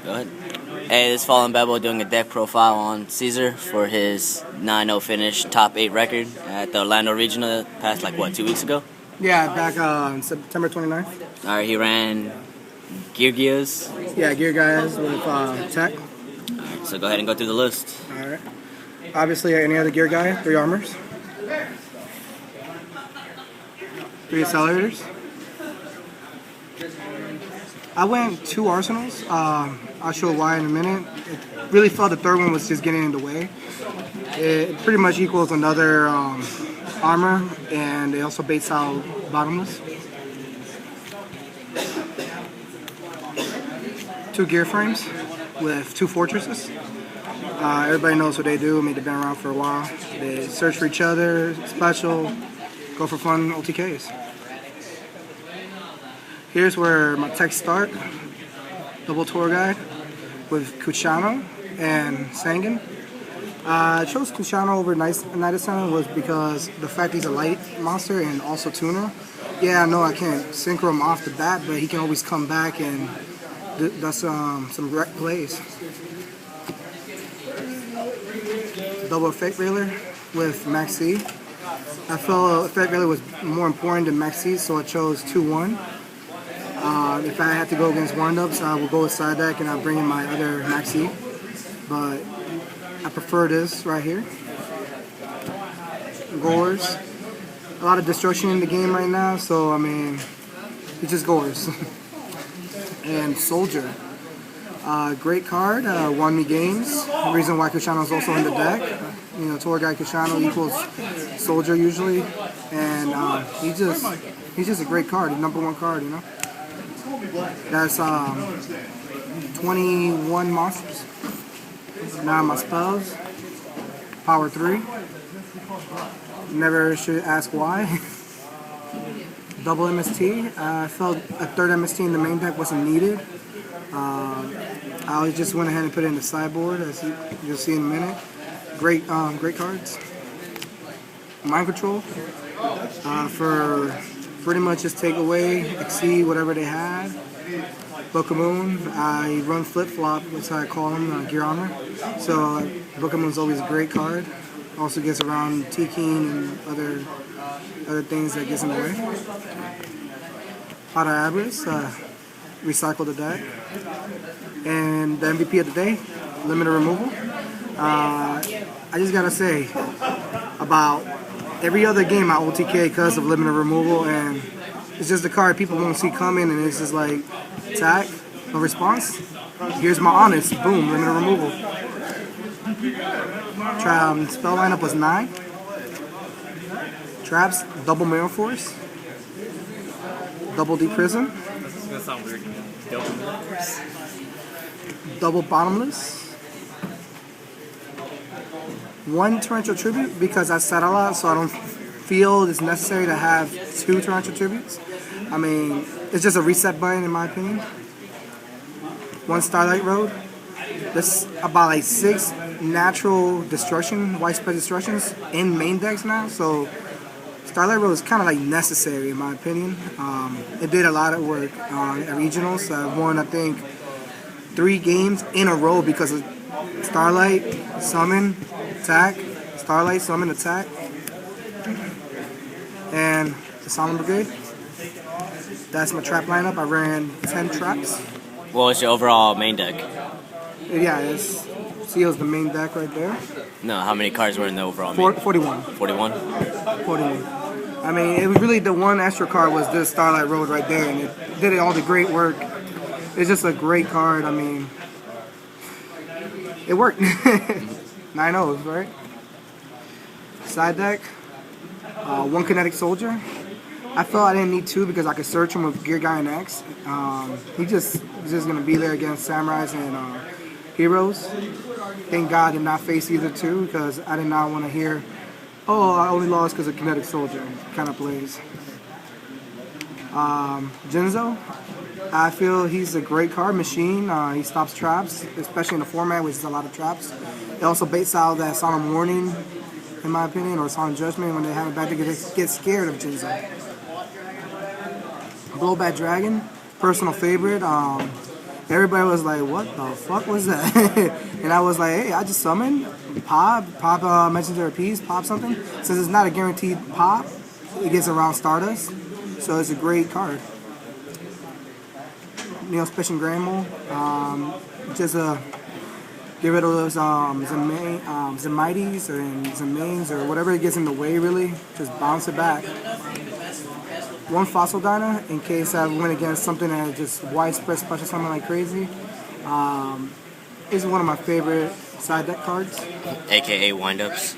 Go ahead. Hey, this is Fallenbebo doing a deck profile on Caesar for his 9-0 finish, top 8 record at the Orlando Regional past, 2 weeks ago? Yeah, back on September 29th. All right, he ran Geargia's. Yeah, Geargia's with tech. All right, so go ahead and go through the list. All right. Obviously, any other Geargia, 3 armors, 3 accelerators. I went 2 arsenals. I'll show why in a minute. It really felt the third one was just getting in the way. It pretty much equals another armor, and they also base out bottomless. 2 gear frames with 2 fortresses. Everybody knows what they do. I mean, they've been around for a while. They search for each other, special, go for fun OTKs. Here's where my techs start. Double tour guide with Kuchano and Sangan. I chose Kuchano over Night Ascendant was because the fact he's a light monster and also tuner. Yeah, I know I can't synchro him off the bat, but he can always come back and that's some direct plays. Double effect railer with Max C. I felt effect railer was more important than Max C, so I chose 2-1. If I had to go against windups, I would go with side deck and I'll bring in my other Max C. But I prefer this right here. Gores. A lot of destruction in the game right now, so I mean, it's just Gores. And Soldier. Great card, won me games. The reason why Kushano is also in the deck. You know, tour guy Kushano equals Soldier usually, and he's just a great card, the #1 card, you know. That's 21 monsters. Now my spells, power 3. Never should ask why. Double MST. I felt a 3rd MST in the main deck wasn't needed. I just went ahead and put it in the sideboard, as you'll see in a minute. Great cards. Mind Control for pretty much just take away, exceed whatever they had. Book-a-Moon, I run flip-flop, that's how I call him, Gear Armor. So Book-a-Moon's always a great card. Also gets around T-Keen and other things that gets in the way. Hot Abras, recycle the deck. And the MVP of the day, limited removal. I just gotta say, about every other game I OTK because of limited removal, and it's just a card people won't see coming, and it's just like, attack, no response. Here's my honest, boom, limited removal. Spell lineup was 9. Traps, double Mirror Force, double Deep Prison. That's gonna sound weird. Double Mirror Force. Double Bottomless. 1 Torrential Tribute because I set a lot, so I don't feel it's necessary to have 2 Torrential Tributes. I mean, it's just a reset button in my opinion. 1 Starlight Road. There's about 6 natural destruction, widespread destructions in main decks now, so Starlight Road is kind of necessary in my opinion. It did a lot of work at regionals. I won, I think, 3 games in a row because of Starlight, Summon, Attack, Starlight, Summon, Attack, and the Solemn Brigade. That's my trap lineup. I ran 10 traps. What was your overall main deck? Yeah, it's Seal's the main deck right there. No, how many cards were in the overall main? 41. 41? 41. I mean, it was really the one extra card was this Starlight Road right there, and it did all the great work. It's just a great card. I mean, it worked. 9-0s, right? Side deck, 1 Kinetic Soldier. I felt I didn't need 2 because I could search him with Gear Guy and X. He's just gonna be there against Samurais and Heroes. Thank God I did not face either 2 because I did not want to hear, oh, I only lost because of Kinetic Soldier kind of plays. Jinzo, I feel he's a great card machine. He stops traps, especially in the format, which is a lot of traps. It also baits out that Solemn Warning, in my opinion, or Solemn Judgment when they have it back to get scared of Jinzo. Blowback Dragon, personal favorite. Everybody was like, what the fuck was that? And I was like, hey, I just summoned. Pop mentions their piece, pop something. Since it's not a guaranteed pop, it gets around Stardust. So it's a great card. Special Granmole. Just get rid of those Zamites and Zamains or whatever it gets in the way, really. Just bounce it back. One Fossil Dyna in case I went against something that just widespread special summon like crazy. Is one of my favorite side deck cards. AKA windups.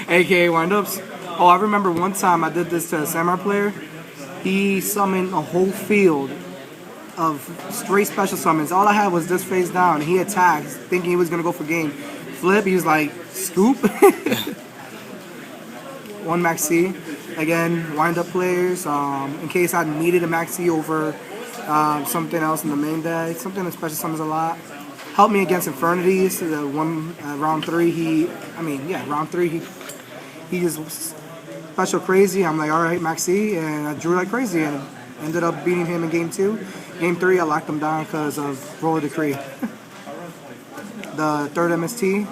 AKA windups. Oh, I remember one time I did this to a Samurai player. He summoned a whole field of straight special summons. All I had was this face down. He attacked, thinking he was gonna go for game. Flip, he was like, scoop. One Maxi. Again, wind up players. In case I needed a Maxi over something else in the main deck, something that special summons a lot. Helped me against Infernities. Round 3, round 3 he just special crazy. I'm like, all right, Maxi, and I drew like crazy and ended up beating him in game 2. Game 3, I locked him down because of Roller Decree. The third MST,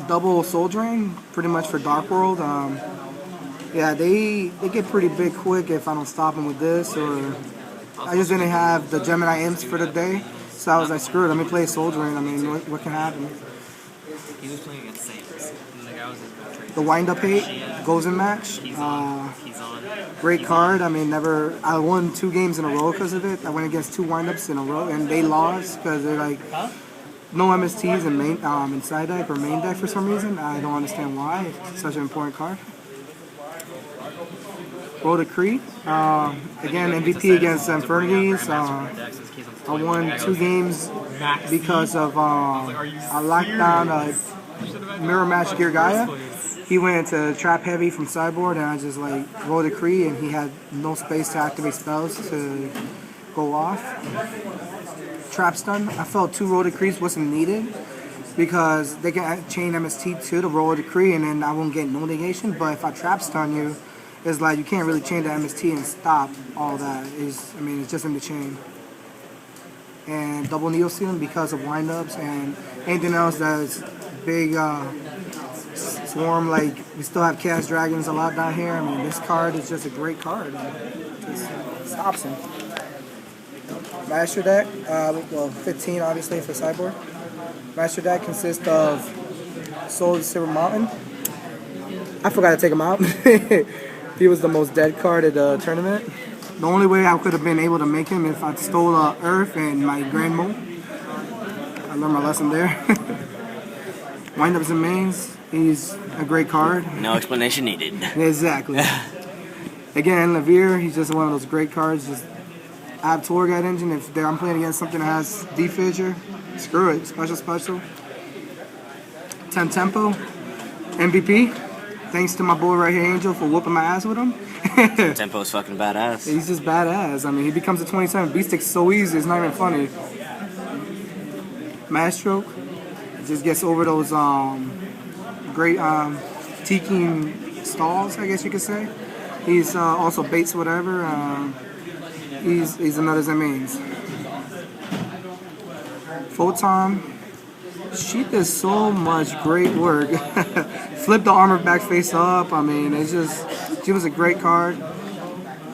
double Soul Drain, pretty much for Dark World. Yeah, they get pretty big quick if I don't stop them with this, or I just didn't have the Gemini Imps for the day, so I was like, screw it, let me play Soul Drain. I mean, what can happen? He was playing against Saints. The Wind Up 8 goes in match. He's on. Great card. I mean, I won 2 games in a row because of it. I went against 2 windups in a row, and they lost because they're like no MSTs in side deck or main deck for some reason. I don't understand why. It's such an important card. Roll Decree. Again, MVP against Infernities. I won 2 games because of I locked down a mirror match Geargia. He went into trap heavy from sideboard, and I just like rolled a Decree, and he had no space to activate spells to go off. Trap stun. I felt 2 roll decrees wasn't needed because they can chain MST to the roll decree, and then I won't get no negation. But if I trap stun you, it's like you can't really chain the MST and stop all that. It's just in the chain. And double Neo Sealing because of windups and anything else that's big. Swarm, like we still have Chaos Dragons a lot down here. I mean, this card is just a great card. It just stops him. Master deck, 15 obviously for sideboard. Master deck consists of Soul of the Silver Mountain. I forgot to take him out. He was the most dead card at the tournament. The only way I could have been able to make him if I stole Earth and my Granmole. I learned my lesson there. Windups and Mains. He's a great card. No explanation needed. Exactly. Again, Levere, he's just one of those great cards. Just I have Torgat Engine. If I'm playing against something that has D-Fissure, screw it. Special. 10 Tempo. MVP. Thanks to my boy right here, Angel, for whooping my ass with him. Tempo's fucking badass. He's just badass. I mean, he becomes a 27. B-Stick's so easy, it's not even funny. Masstroke. Just gets over those great Tiki stalls, I guess you could say. He's also baits whatever. He's another Zemains. Photon. She does so much great work. Flip the armor back face up. I mean, it's just she was a great card.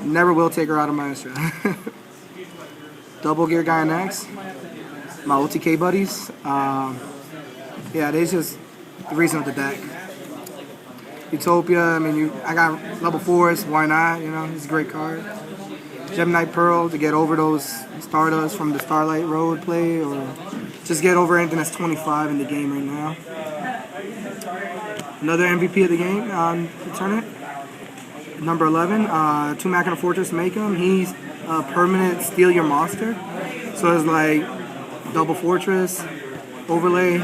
Never will take her out of my extra. Double Geargia Next. My OTK buddies. Yeah, they just the reason of the deck. Utopia, I mean, I got level 4s, why not? You know, it's a great card. Gemini Pearl to get over those Stardust from the Starlight Road play, or just get over anything that's 25 in the game right now. Another MVP of the game, the tournament. Number 11, 2 Machina Fortress make him. He's a permanent steal your monster. So it's like double Fortress, overlay,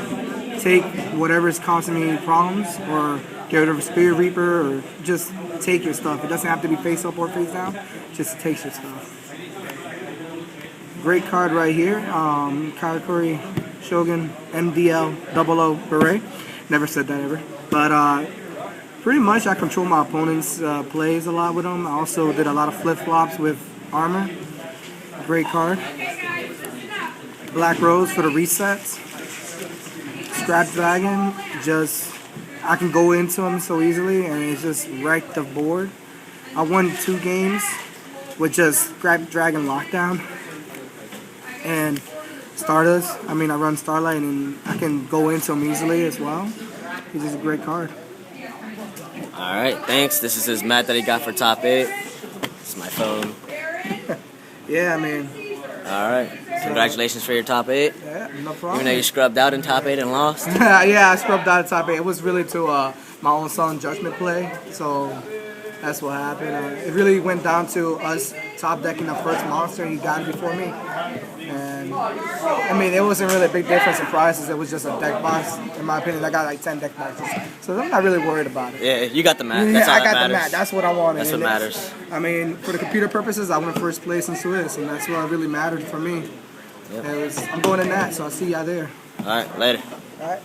take whatever's causing me problems, or get rid of a Spirit Reaper, or just take your stuff. It doesn't have to be face up or face down, just takes your stuff. Great card right here, Karakuri Shogun MDL 00 Beret. Never said that ever. But pretty much I control my opponent's plays a lot with them. I also did a lot of flip-flops with armor. Great card. Black Rose for the resets. Scrap Dragon, I can go into him so easily and it just wrecked the board. I won 2 games with just Scrap Dragon Lockdown and Stardust. I run Starlight and I can go into him easily as well. He's just a great card. Alright, thanks. This is his mat that he got for top 8. It's my phone. Yeah, man. Alright. Congratulations for your top 8. Yeah, no problem. Even though you scrubbed out in top 8 and lost. Yeah, I scrubbed out of top 8. It was really to my own son judgment play, so that's what happened. It really went down to us top decking the first monster. He got it before me. And it wasn't really a big difference in prices. It was just a deck box. In my opinion, I got like 10 deck boxes. So I'm not really worried about it. Yeah, you got the mat. That's all I that got matters. the mat. That's what I wanted. That's what matters. For the computer purposes, I went first place in Swiss, and that's what really mattered for me. Yep. I'm going in that, so I'll see y'all there. Alright, later. All right.